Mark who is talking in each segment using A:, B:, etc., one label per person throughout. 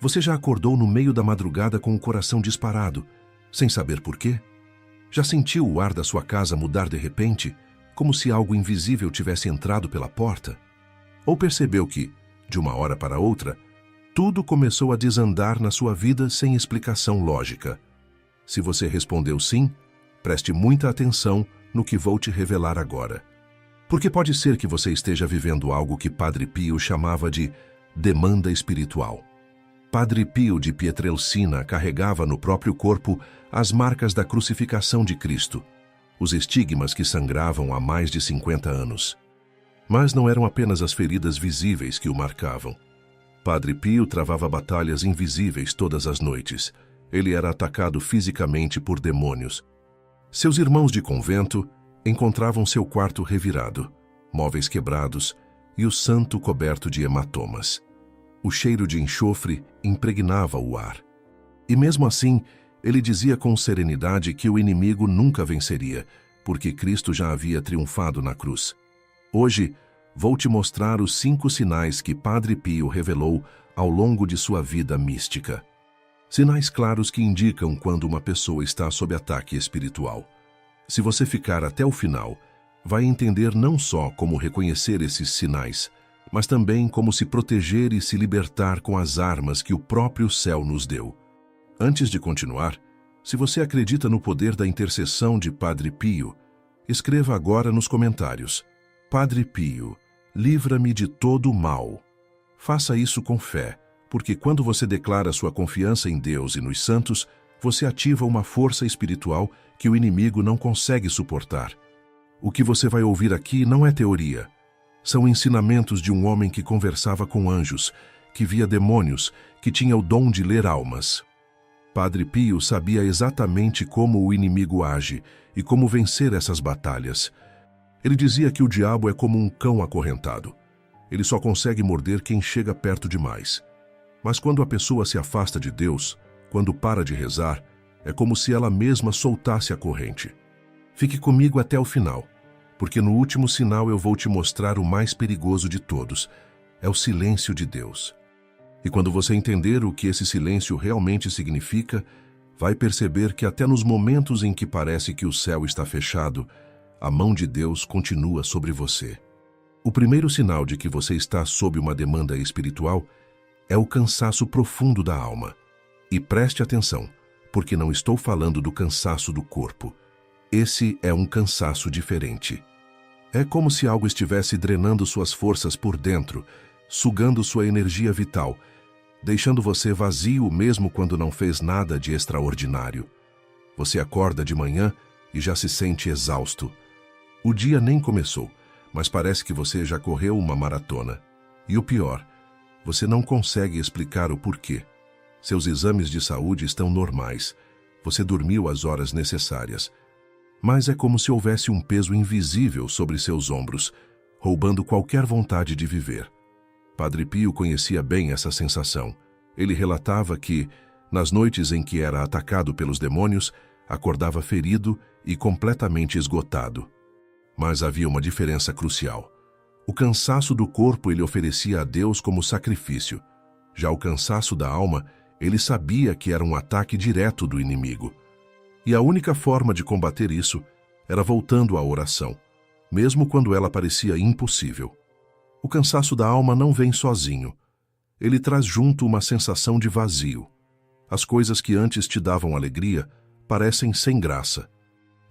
A: Você já acordou no meio da madrugada com o coração disparado, sem saber por quê? Já sentiu o ar da sua casa mudar de repente, como se algo invisível tivesse entrado pela porta? Ou percebeu que, de uma hora para outra, tudo começou a desandar na sua vida sem explicação lógica? Se você respondeu sim, preste muita atenção no que vou te revelar agora. Porque pode ser que você esteja vivendo algo que Padre Pio chamava de demanda espiritual. Padre Pio de Pietrelcina carregava no próprio corpo as marcas da crucificação de Cristo, os estigmas que sangravam há mais de 50 anos. Mas não eram apenas as feridas visíveis que o marcavam. Padre Pio travava batalhas invisíveis todas as noites. Ele era atacado fisicamente por demônios. Seus irmãos de convento encontravam seu quarto revirado, móveis quebrados e o santo coberto de hematomas. O cheiro de enxofre impregnava o ar. E mesmo assim, ele dizia com serenidade que o inimigo nunca venceria, porque Cristo já havia triunfado na cruz. Hoje, vou te mostrar os 5 sinais que Padre Pio revelou ao longo de sua vida mística. Sinais claros que indicam quando uma pessoa está sob ataque espiritual. Se você ficar até o final, vai entender não só como reconhecer esses sinais, mas também como se proteger e se libertar com as armas que o próprio céu nos deu. Antes de continuar, se você acredita no poder da intercessão de Padre Pio, escreva agora nos comentários: Padre Pio, livra-me de todo o mal. Faça isso com fé, porque quando você declara sua confiança em Deus e nos santos, você ativa uma força espiritual que o inimigo não consegue suportar. O que você vai ouvir aqui não é teoria. São ensinamentos de um homem que conversava com anjos, que via demônios, que tinha o dom de ler almas. Padre Pio sabia exatamente como o inimigo age e como vencer essas batalhas. Ele dizia que o diabo é como um cão acorrentado. Ele só consegue morder quem chega perto demais. Mas quando a pessoa se afasta de Deus, quando para de rezar, é como se ela mesma soltasse a corrente. Fique comigo até o final, porque no último sinal eu vou te mostrar o mais perigoso de todos. É o silêncio de Deus. E quando você entender o que esse silêncio realmente significa, vai perceber que até nos momentos em que parece que o céu está fechado, a mão de Deus continua sobre você. O primeiro sinal de que você está sob uma demanda espiritual é o cansaço profundo da alma. E preste atenção, porque não estou falando do cansaço do corpo. Esse é um cansaço diferente. É como se algo estivesse drenando suas forças por dentro, sugando sua energia vital, deixando você vazio mesmo quando não fez nada de extraordinário. Você acorda de manhã e já se sente exausto. O dia nem começou, mas parece que você já correu uma maratona. E o pior, você não consegue explicar o porquê. Seus exames de saúde estão normais. Você dormiu as horas necessárias. Mas é como se houvesse um peso invisível sobre seus ombros, roubando qualquer vontade de viver. Padre Pio conhecia bem essa sensação. Ele relatava que, nas noites em que era atacado pelos demônios, acordava ferido e completamente esgotado. Mas havia uma diferença crucial. O cansaço do corpo ele oferecia a Deus como sacrifício. Já o cansaço da alma, ele sabia que era um ataque direto do inimigo. E a única forma de combater isso era voltando à oração, mesmo quando ela parecia impossível. O cansaço da alma não vem sozinho. Ele traz junto uma sensação de vazio. As coisas que antes te davam alegria parecem sem graça.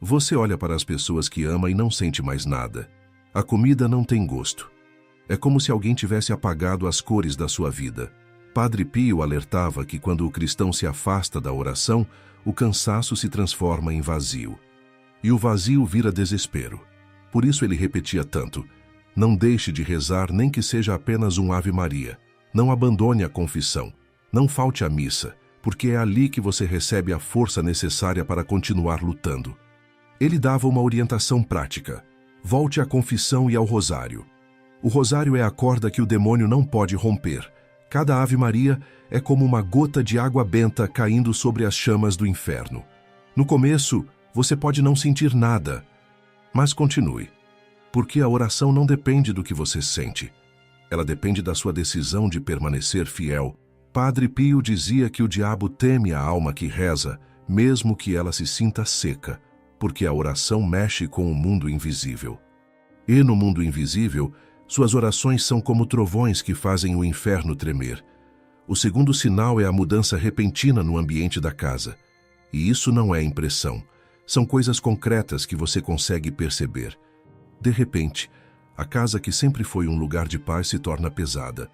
A: Você olha para as pessoas que ama e não sente mais nada. A comida não tem gosto. É como se alguém tivesse apagado as cores da sua vida. Padre Pio alertava que quando o cristão se afasta da oração, o cansaço se transforma em vazio. E o vazio vira desespero. Por isso ele repetia tanto: não deixe de rezar nem que seja apenas um Ave Maria. Não abandone a confissão. Não falte à missa, porque é ali que você recebe a força necessária para continuar lutando. Ele dava uma orientação prática. Volte à confissão e ao rosário. O rosário é a corda que o demônio não pode romper. Cada Ave Maria é como uma gota de água benta caindo sobre as chamas do inferno. No começo, você pode não sentir nada, mas continue, porque a oração não depende do que você sente. Ela depende da sua decisão de permanecer fiel. Padre Pio dizia que o diabo teme a alma que reza, mesmo que ela se sinta seca, porque a oração mexe com o mundo invisível. E no mundo invisível, suas orações são como trovões que fazem o inferno tremer. O segundo sinal é a mudança repentina no ambiente da casa. E isso não é impressão. São coisas concretas que você consegue perceber. De repente, a casa que sempre foi um lugar de paz se torna pesada.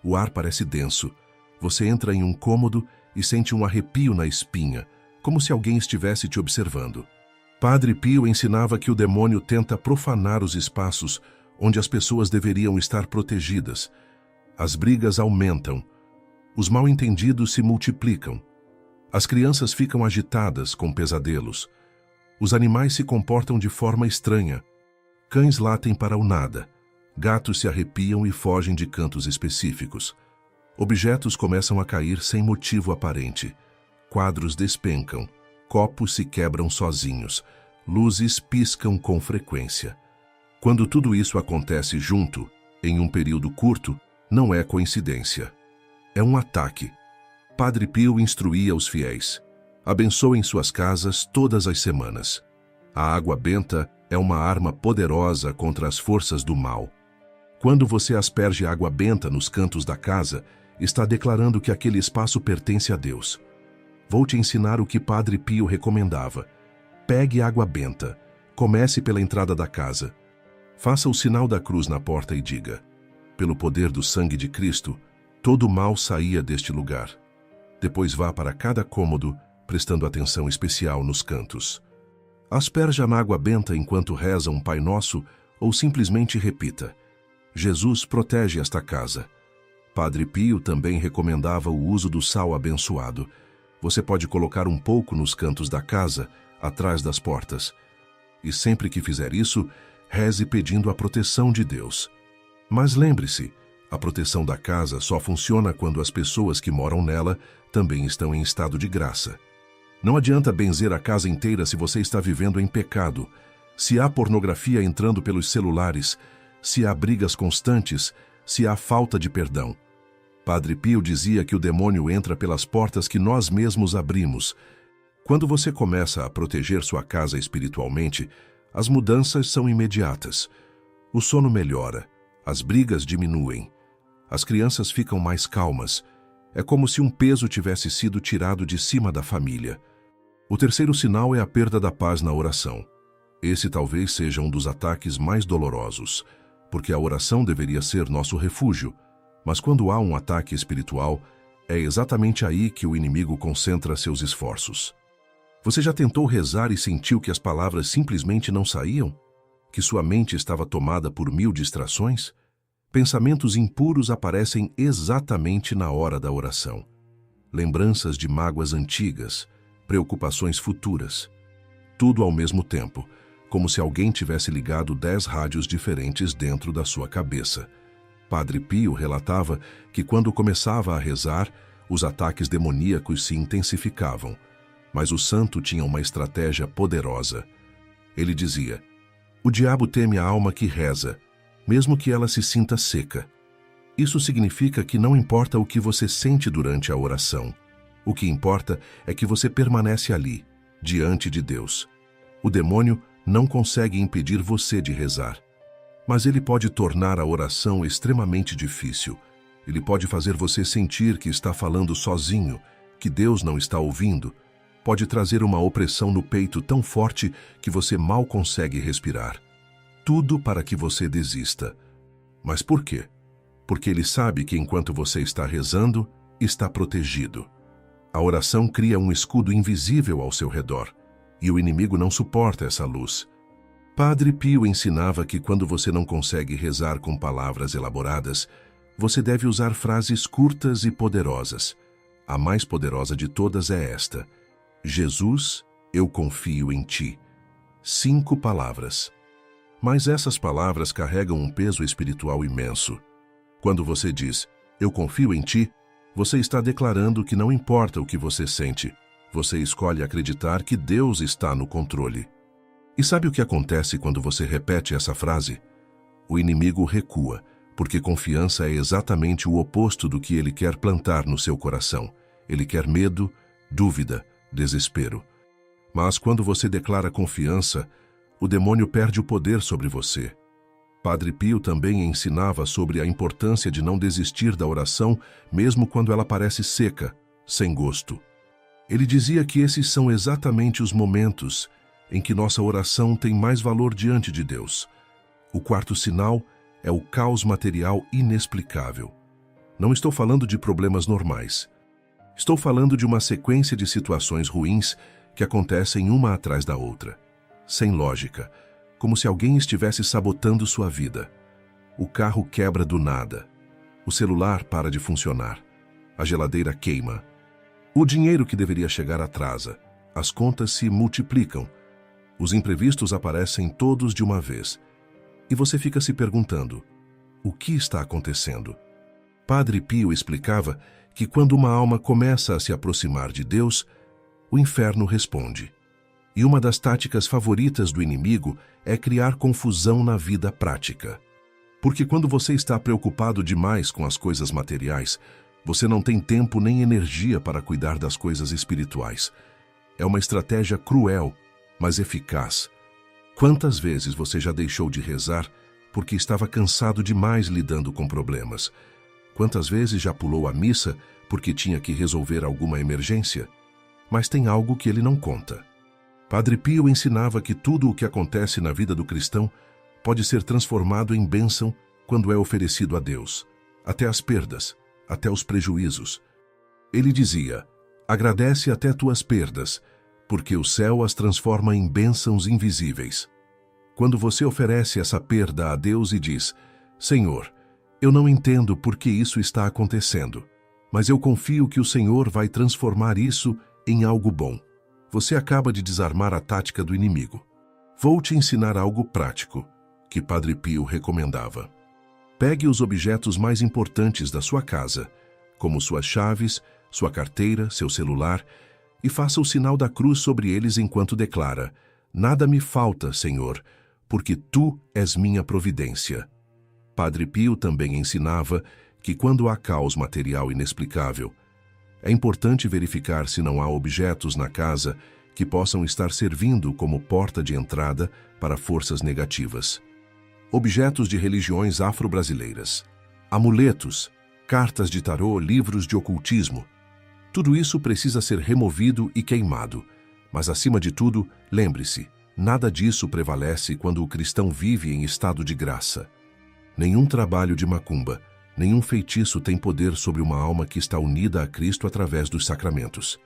A: O ar parece denso. Você entra em um cômodo e sente um arrepio na espinha, como se alguém estivesse te observando. Padre Pio ensinava que o demônio tenta profanar os espaços onde as pessoas deveriam estar protegidas. As brigas aumentam. Os mal-entendidos se multiplicam. As crianças ficam agitadas com pesadelos. Os animais se comportam de forma estranha. Cães latem para o nada. Gatos se arrepiam e fogem de cantos específicos. Objetos começam a cair sem motivo aparente. Quadros despencam. Copos se quebram sozinhos. Luzes piscam com frequência. Quando tudo isso acontece junto, em um período curto, não é coincidência. É um ataque. Padre Pio instruía os fiéis. Abençoem suas casas todas as semanas. A água benta é uma arma poderosa contra as forças do mal. Quando você asperge água benta nos cantos da casa, está declarando que aquele espaço pertence a Deus. Vou te ensinar o que Padre Pio recomendava. Pegue água benta. Comece pela entrada da casa. Faça o sinal da cruz na porta e diga: pelo poder do sangue de Cristo, todo o mal saía deste lugar. Depois vá para cada cômodo, prestando atenção especial nos cantos. Asperja na água benta enquanto reza um Pai Nosso ou simplesmente repita: Jesus protege esta casa. Padre Pio também recomendava o uso do sal abençoado. Você pode colocar um pouco nos cantos da casa, atrás das portas. E sempre que fizer isso, reze pedindo a proteção de Deus. Mas lembre-se, a proteção da casa só funciona quando as pessoas que moram nela também estão em estado de graça. Não adianta benzer a casa inteira se você está vivendo em pecado, se há pornografia entrando pelos celulares, se há brigas constantes, se há falta de perdão. Padre Pio dizia que o demônio entra pelas portas que nós mesmos abrimos. Quando você começa a proteger sua casa espiritualmente, as mudanças são imediatas. O sono melhora, as brigas diminuem, as crianças ficam mais calmas. É como se um peso tivesse sido tirado de cima da família. O terceiro sinal é a perda da paz na oração. Esse talvez seja um dos ataques mais dolorosos, porque a oração deveria ser nosso refúgio. Mas quando há um ataque espiritual, é exatamente aí que o inimigo concentra seus esforços. Você já tentou rezar e sentiu que as palavras simplesmente não saíam? Que sua mente estava tomada por 1000 distrações? Pensamentos impuros aparecem exatamente na hora da oração. Lembranças de mágoas antigas, preocupações futuras. Tudo ao mesmo tempo, como se alguém tivesse ligado 10 rádios diferentes dentro da sua cabeça. Padre Pio relatava que quando começava a rezar, os ataques demoníacos se intensificavam. Mas o santo tinha uma estratégia poderosa. Ele dizia: o diabo teme a alma que reza, mesmo que ela se sinta seca. Isso significa que não importa o que você sente durante a oração. O que importa é que você permanece ali, diante de Deus. O demônio não consegue impedir você de rezar. Mas ele pode tornar a oração extremamente difícil. Ele pode fazer você sentir que está falando sozinho, que Deus não está ouvindo. Pode trazer uma opressão no peito tão forte que você mal consegue respirar. Tudo para que você desista. Mas por quê? Porque ele sabe que enquanto você está rezando, está protegido. A oração cria um escudo invisível ao seu redor, e o inimigo não suporta essa luz. Padre Pio ensinava que quando você não consegue rezar com palavras elaboradas, você deve usar frases curtas e poderosas. A mais poderosa de todas é esta: Jesus, eu confio em ti. 5 palavras. Mas essas palavras carregam um peso espiritual imenso. Quando você diz, eu confio em ti, você está declarando que não importa o que você sente, você escolhe acreditar que Deus está no controle. E sabe o que acontece quando você repete essa frase? O inimigo recua, porque confiança é exatamente o oposto do que ele quer plantar no seu coração. Ele quer medo, dúvida, desespero. Mas quando você declara confiança, o demônio perde o poder sobre você. Padre Pio também ensinava sobre a importância de não desistir da oração, mesmo quando ela parece seca, sem gosto. Ele dizia que esses são exatamente os momentos em que nossa oração tem mais valor diante de Deus. O quarto sinal é o caos material inexplicável. Não estou falando de problemas normais. Estou falando de uma sequência de situações ruins que acontecem uma atrás da outra, sem lógica, como se alguém estivesse sabotando sua vida. O carro quebra do nada. O celular para de funcionar. A geladeira queima. O dinheiro que deveria chegar atrasa. As contas se multiplicam. Os imprevistos aparecem todos de uma vez. E você fica se perguntando, o que está acontecendo? Padre Pio explicava que quando uma alma começa a se aproximar de Deus, o inferno responde. E uma das táticas favoritas do inimigo é criar confusão na vida prática. Porque quando você está preocupado demais com as coisas materiais, você não tem tempo nem energia para cuidar das coisas espirituais. É uma estratégia cruel, mas eficaz. Quantas vezes você já deixou de rezar porque estava cansado demais lidando com problemas? Quantas vezes já pulou a missa porque tinha que resolver alguma emergência? Mas tem algo que ele não conta. Padre Pio ensinava que tudo o que acontece na vida do cristão pode ser transformado em bênção quando é oferecido a Deus, até as perdas, até os prejuízos. Ele dizia, agradece até tuas perdas, porque o céu as transforma em bênçãos invisíveis. Quando você oferece essa perda a Deus e diz, Senhor, eu não entendo por que isso está acontecendo, mas eu confio que o Senhor vai transformar isso em algo bom. Você acaba de desarmar a tática do inimigo. Vou te ensinar algo prático, que Padre Pio recomendava. Pegue os objetos mais importantes da sua casa, como suas chaves, sua carteira, seu celular, e faça o sinal da cruz sobre eles enquanto declara, nada me falta, Senhor, porque Tu és minha providência. Padre Pio também ensinava que quando há caos material inexplicável, é importante verificar se não há objetos na casa que possam estar servindo como porta de entrada para forças negativas. Objetos de religiões afro-brasileiras, amuletos, cartas de tarô, livros de ocultismo. Tudo isso precisa ser removido e queimado. Mas, acima de tudo, lembre-se, nada disso prevalece quando o cristão vive em estado de graça. Nenhum trabalho de macumba, nenhum feitiço tem poder sobre uma alma que está unida a Cristo através dos sacramentos.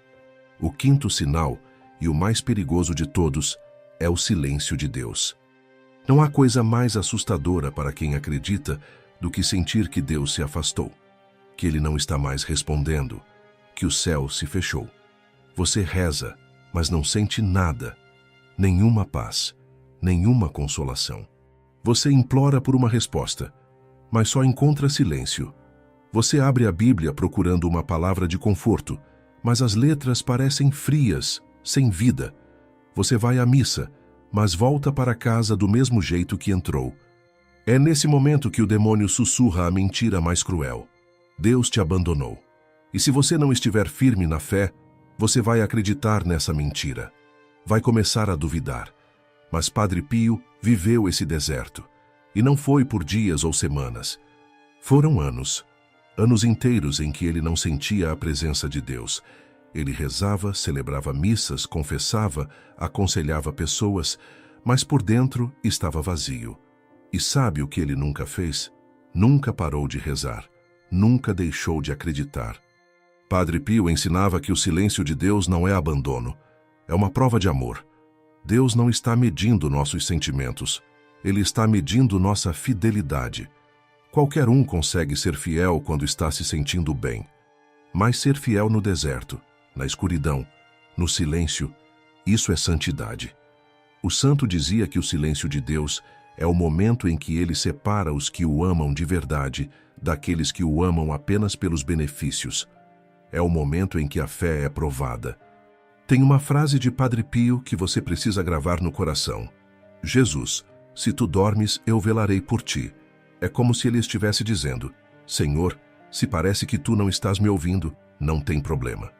A: O quinto sinal, e o mais perigoso de todos, é o silêncio de Deus. Não há coisa mais assustadora para quem acredita do que sentir que Deus se afastou, que Ele não está mais respondendo, que o céu se fechou. Você reza, mas não sente nada, nenhuma paz, nenhuma consolação. Você implora por uma resposta, mas só encontra silêncio. Você abre a Bíblia procurando uma palavra de conforto, mas as letras parecem frias, sem vida. Você vai à missa, mas volta para casa do mesmo jeito que entrou. É nesse momento que o demônio sussurra a mentira mais cruel. Deus te abandonou. E se você não estiver firme na fé, você vai acreditar nessa mentira. Vai começar a duvidar. Mas Padre Pio viveu esse deserto. E não foi por dias ou semanas. Foram anos. Anos inteiros em que ele não sentia a presença de Deus. Ele rezava, celebrava missas, confessava, aconselhava pessoas, mas por dentro estava vazio. E sabe o que ele nunca fez? Nunca parou de rezar. Nunca deixou de acreditar. Padre Pio ensinava que o silêncio de Deus não é abandono. É uma prova de amor. Deus não está medindo nossos sentimentos. Ele está medindo nossa fidelidade. Qualquer um consegue ser fiel quando está se sentindo bem. Mas ser fiel no deserto, na escuridão, no silêncio, isso é santidade. O santo dizia que o silêncio de Deus é o momento em que ele separa os que o amam de verdade daqueles que o amam apenas pelos benefícios. É o momento em que a fé é provada. Tem uma frase de Padre Pio que você precisa gravar no coração. Jesus, se tu dormes, eu velarei por ti. É como se ele estivesse dizendo: Senhor, se parece que tu não estás me ouvindo, não tem problema.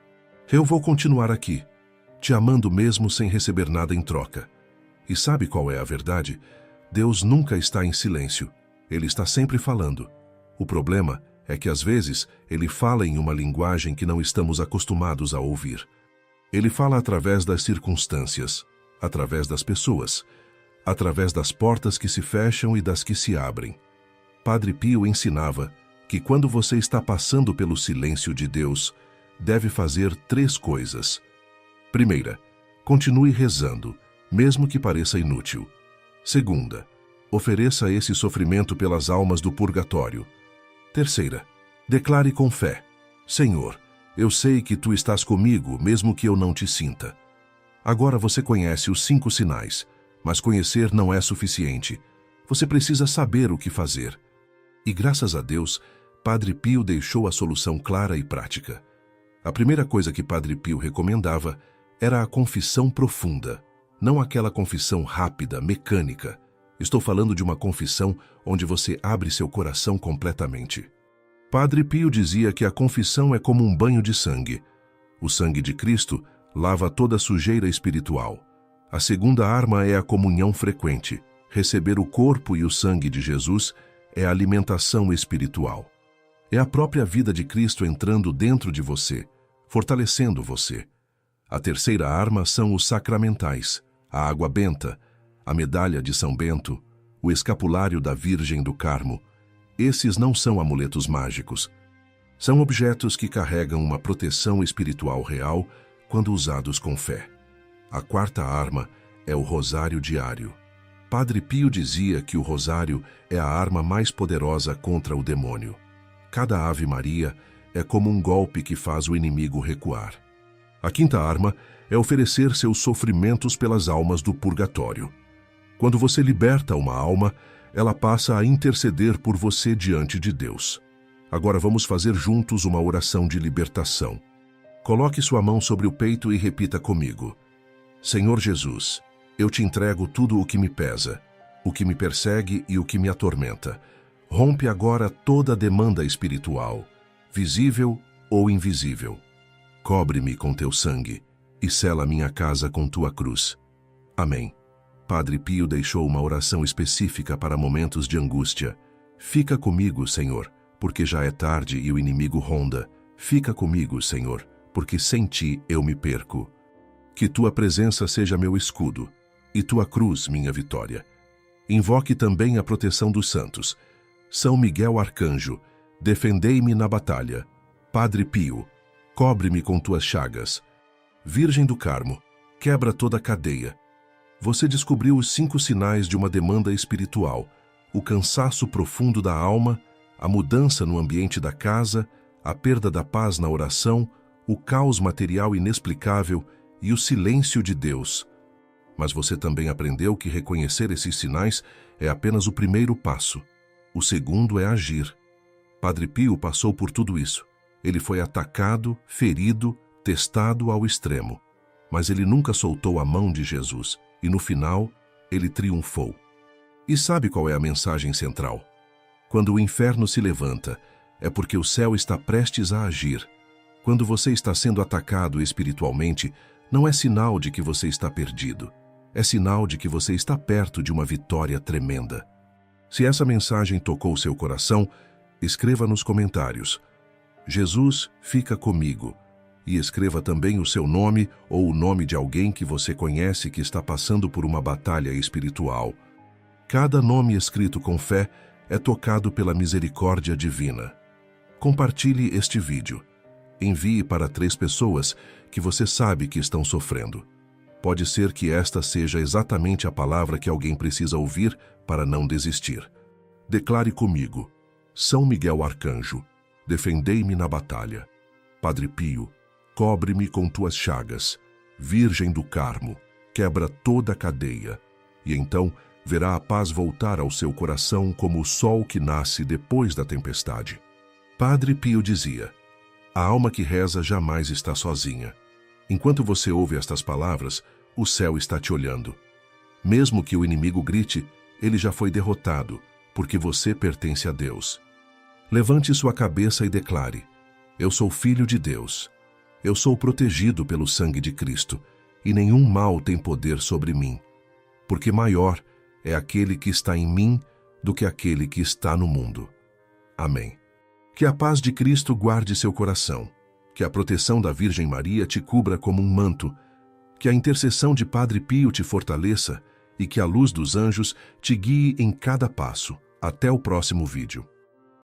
A: Eu vou continuar aqui, te amando mesmo sem receber nada em troca. E sabe qual é a verdade? Deus nunca está em silêncio. Ele está sempre falando. O problema é que às vezes ele fala em uma linguagem que não estamos acostumados a ouvir. Ele fala através das circunstâncias, através das pessoas, através das portas que se fecham e das que se abrem. Padre Pio ensinava que quando você está passando pelo silêncio de Deus, deve fazer 3 coisas. Primeira, continue rezando, mesmo que pareça inútil. Segunda, ofereça esse sofrimento pelas almas do purgatório. Terceira, declare com fé: Senhor, eu sei que tu estás comigo, mesmo que eu não te sinta. Agora você conhece os 5 sinais, mas conhecer não é suficiente. Você precisa saber o que fazer. E graças a Deus, Padre Pio deixou a solução clara e prática. A primeira coisa que Padre Pio recomendava era a confissão profunda, não aquela confissão rápida, mecânica. Estou falando de uma confissão onde você abre seu coração completamente. Padre Pio dizia que a confissão é como um banho de sangue. O sangue de Cristo lava toda a sujeira espiritual. A segunda arma é a comunhão frequente. Receber o corpo e o sangue de Jesus é a alimentação espiritual. É a própria vida de Cristo entrando dentro de você, fortalecendo você. A terceira arma são os sacramentais, a água benta, a medalha de São Bento, o escapulário da Virgem do Carmo. Esses não são amuletos mágicos. São objetos que carregam uma proteção espiritual real quando usados com fé. A quarta arma é o rosário diário. Padre Pio dizia que o rosário é a arma mais poderosa contra o demônio. Cada Ave Maria é como um golpe que faz o inimigo recuar. A quinta arma é oferecer seus sofrimentos pelas almas do purgatório. Quando você liberta uma alma, ela passa a interceder por você diante de Deus. Agora vamos fazer juntos uma oração de libertação. Coloque sua mão sobre o peito e repita comigo: Senhor Jesus, eu te entrego tudo o que me pesa, o que me persegue e o que me atormenta. Rompe agora toda demanda espiritual, visível ou invisível. Cobre-me com teu sangue e sela minha casa com tua cruz. Amém. Padre Pio deixou uma oração específica para momentos de angústia. Fica comigo, Senhor, porque já é tarde e o inimigo ronda. Fica comigo, Senhor, porque sem ti eu me perco. Que tua presença seja meu escudo e tua cruz minha vitória. Invoque também a proteção dos santos. São Miguel Arcanjo, defendei-me na batalha. Padre Pio, cobre-me com tuas chagas. Virgem do Carmo, quebra toda a cadeia. Você descobriu os 5 sinais de uma demanda espiritual: o cansaço profundo da alma, a mudança no ambiente da casa, a perda da paz na oração, o caos material inexplicável e o silêncio de Deus. Mas você também aprendeu que reconhecer esses sinais é apenas o primeiro passo. O segundo é agir. Padre Pio passou por tudo isso. Ele foi atacado, ferido, testado ao extremo. Mas ele nunca soltou a mão de Jesus. E no final, ele triunfou. E sabe qual é a mensagem central? Quando o inferno se levanta, é porque o céu está prestes a agir. Quando você está sendo atacado espiritualmente, não é sinal de que você está perdido. É sinal de que você está perto de uma vitória tremenda. Se essa mensagem tocou seu coração, escreva nos comentários: Jesus fica comigo. E escreva também o seu nome ou o nome de alguém que você conhece que está passando por uma batalha espiritual. Cada nome escrito com fé é tocado pela misericórdia divina. Compartilhe este vídeo. Envie para 3 pessoas que você sabe que estão sofrendo. Pode ser que esta seja exatamente a palavra que alguém precisa ouvir para não desistir. Declare comigo: São Miguel Arcanjo, defendei-me na batalha. Padre Pio, cobre-me com tuas chagas. Virgem do Carmo, quebra toda a cadeia. E então verá a paz voltar ao seu coração como o sol que nasce depois da tempestade. Padre Pio dizia: a alma que reza jamais está sozinha. Enquanto você ouve estas palavras, o céu está te olhando. Mesmo que o inimigo grite, ele já foi derrotado, porque você pertence a Deus. Levante sua cabeça e declare: eu sou filho de Deus. Eu sou protegido pelo sangue de Cristo, e nenhum mal tem poder sobre mim, porque maior é aquele que está em mim do que aquele que está no mundo. Amém. Que a paz de Cristo guarde seu coração, que a proteção da Virgem Maria te cubra como um manto, que a intercessão de Padre Pio te fortaleça e que a luz dos anjos te guie em cada passo. Até o próximo vídeo.